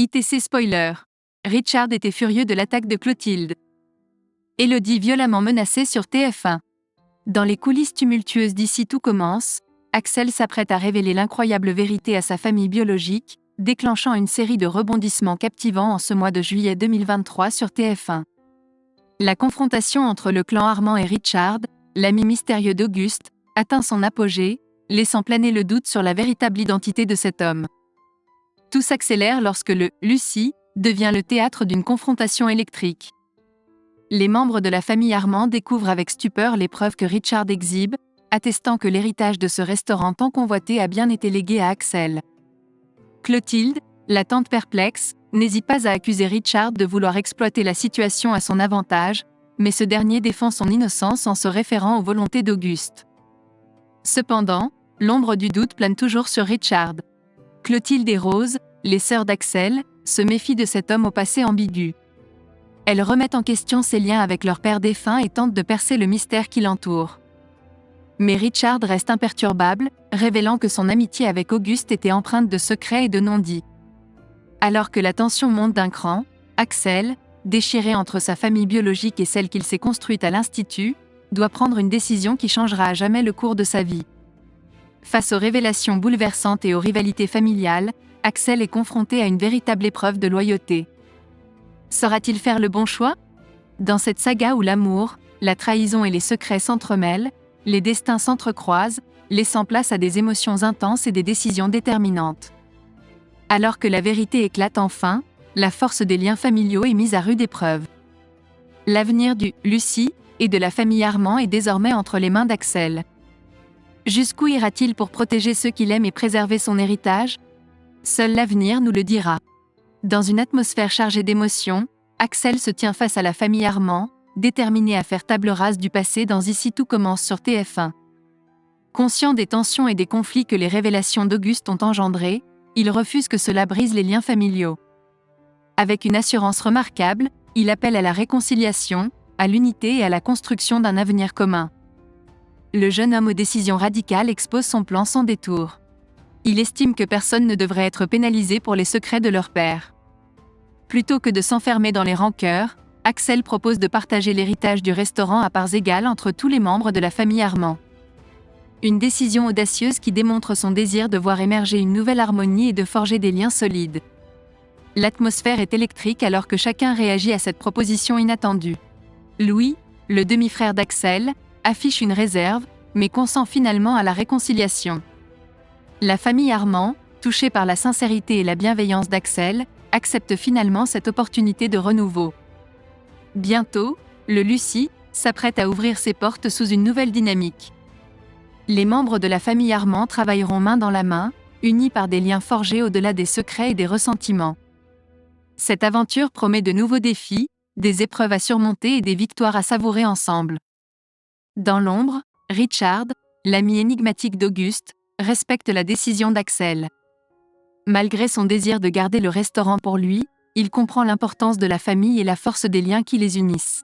ITC spoiler. Richard était furieux de l'attaque de Clotilde. Élodie violemment menacée sur TF1. Dans les coulisses tumultueuses d'Ici tout commence, Axel s'apprête à révéler l'incroyable vérité à sa famille biologique, déclenchant une série de rebondissements captivants en ce mois de juillet 2023 sur TF1. La confrontation entre le clan Armand et Richard, l'ami mystérieux d'Auguste, atteint son apogée, laissant planer le doute sur la véritable identité de cet homme. Tout s'accélère lorsque le « Lucie » devient le théâtre d'une confrontation électrique. Les membres de la famille Armand découvrent avec stupeur les preuves que Richard exhibe, attestant que l'héritage de ce restaurant tant convoité a bien été légué à Axel. Clotilde, la tante perplexe, n'hésite pas à accuser Richard de vouloir exploiter la situation à son avantage, mais ce dernier défend son innocence en se référant aux volontés d'Auguste. Cependant, l'ombre du doute plane toujours sur Richard. Clotilde et Rose, les sœurs d'Axel, se méfient de cet homme au passé ambigu. Elles remettent en question ses liens avec leur père défunt et tentent de percer le mystère qui l'entoure. Mais Richard reste imperturbable, révélant que son amitié avec Auguste était empreinte de secrets et de non-dits. Alors que la tension monte d'un cran, Axel, déchiré entre sa famille biologique et celle qu'il s'est construite à l'Institut, doit prendre une décision qui changera à jamais le cours de sa vie. Face aux révélations bouleversantes et aux rivalités familiales, Axel est confronté à une véritable épreuve de loyauté. Saura-t-il faire le bon choix ? Dans cette saga où l'amour, la trahison et les secrets s'entremêlent, les destins s'entrecroisent, laissant place à des émotions intenses et des décisions déterminantes. Alors que la vérité éclate enfin, la force des liens familiaux est mise à rude épreuve. L'avenir du « Lucie » et de la famille Armand est désormais entre les mains d'Axel. Jusqu'où ira-t-il pour protéger ceux qu'il aime et préserver son héritage ? Seul l'avenir nous le dira. Dans une atmosphère chargée d'émotions, Axel se tient face à la famille Armand, déterminé à faire table rase du passé dans Ici tout commence sur TF1. Conscient des tensions et des conflits que les révélations d'Auguste ont engendrés, il refuse que cela brise les liens familiaux. Avec une assurance remarquable, il appelle à la réconciliation, à l'unité et à la construction d'un avenir commun. Le jeune homme aux décisions radicales expose son plan sans détour. Il estime que personne ne devrait être pénalisé pour les secrets de leur père. Plutôt que de s'enfermer dans les rancœurs, Axel propose de partager l'héritage du restaurant à parts égales entre tous les membres de la famille Armand. Une décision audacieuse qui démontre son désir de voir émerger une nouvelle harmonie et de forger des liens solides. L'atmosphère est électrique alors que chacun réagit à cette proposition inattendue. Louis, le demi-frère d'Axel, affiche une réserve, mais consent finalement à la réconciliation. La famille Armand, touchée par la sincérité et la bienveillance d'Axel, accepte finalement cette opportunité de renouveau. Bientôt, le Lucie s'apprête à ouvrir ses portes sous une nouvelle dynamique. Les membres de la famille Armand travailleront main dans la main, unis par des liens forgés au-delà des secrets et des ressentiments. Cette aventure promet de nouveaux défis, des épreuves à surmonter et des victoires à savourer ensemble. Dans l'ombre, Richard, l'ami énigmatique d'Auguste, respecte la décision d'Axel. Malgré son désir de garder le restaurant pour lui, il comprend l'importance de la famille et la force des liens qui les unissent.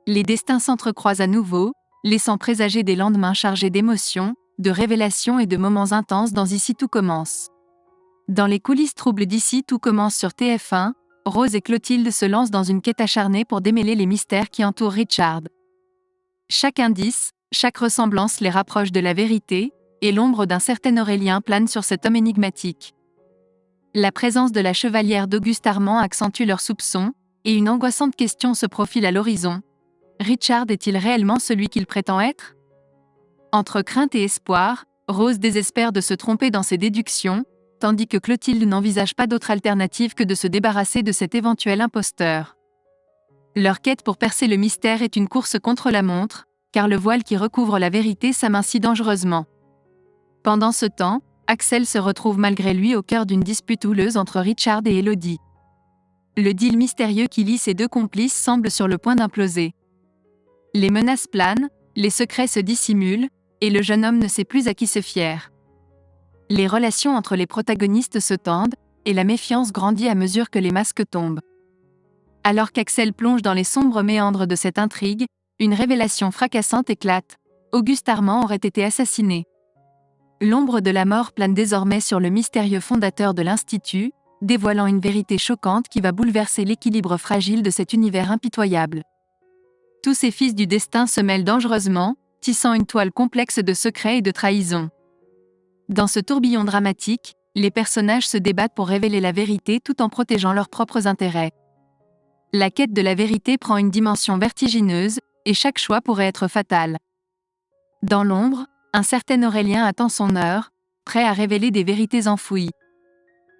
Les destins s'entrecroisent à nouveau, laissant présager des lendemains chargés d'émotions, de révélations et de moments intenses dans Ici tout commence. Dans les coulisses troubles d'Ici tout commence sur TF1, Rose et Clotilde se lancent dans une quête acharnée pour démêler les mystères qui entourent Richard. Chaque indice, chaque ressemblance les rapproche de la vérité, et l'ombre d'un certain Aurélien plane sur cet homme énigmatique. La présence de la chevalière d'Auguste Armand accentue leurs soupçons, et une angoissante question se profile à l'horizon. Richard est-il réellement celui qu'il prétend être ? Entre crainte et espoir, Rose désespère de se tromper dans ses déductions, tandis que Clotilde n'envisage pas d'autre alternative que de se débarrasser de cet éventuel imposteur. Leur quête pour percer le mystère est une course contre la montre, car le voile qui recouvre la vérité s'amincit dangereusement. Pendant ce temps, Axel se retrouve malgré lui au cœur d'une dispute houleuse entre Richard et Élodie. Le deal mystérieux qui lie ces deux complices semble sur le point d'imploser. Les menaces planent, les secrets se dissimulent, et le jeune homme ne sait plus à qui se fier. Les relations entre les protagonistes se tendent, et la méfiance grandit à mesure que les masques tombent. Alors qu'Axel plonge dans les sombres méandres de cette intrigue, une révélation fracassante éclate. Auguste Armand aurait été assassiné. L'ombre de la mort plane désormais sur le mystérieux fondateur de l'Institut, dévoilant une vérité choquante qui va bouleverser l'équilibre fragile de cet univers impitoyable. Tous ces fils du destin se mêlent dangereusement, tissant une toile complexe de secrets et de trahisons. Dans ce tourbillon dramatique, les personnages se débattent pour révéler la vérité tout en protégeant leurs propres intérêts. La quête de la vérité prend une dimension vertigineuse, et chaque choix pourrait être fatal. Dans l'ombre, un certain Aurélien attend son heure, prêt à révéler des vérités enfouies.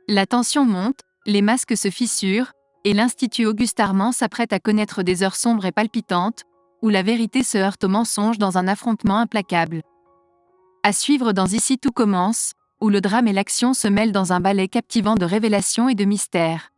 La tension monte, les masques se fissurent, et l'Institut Auguste Armand s'apprête à connaître des heures sombres et palpitantes, où la vérité se heurte au mensonge dans un affrontement implacable. À suivre dans Ici tout commence, où le drame et l'action se mêlent dans un ballet captivant de révélations et de mystères.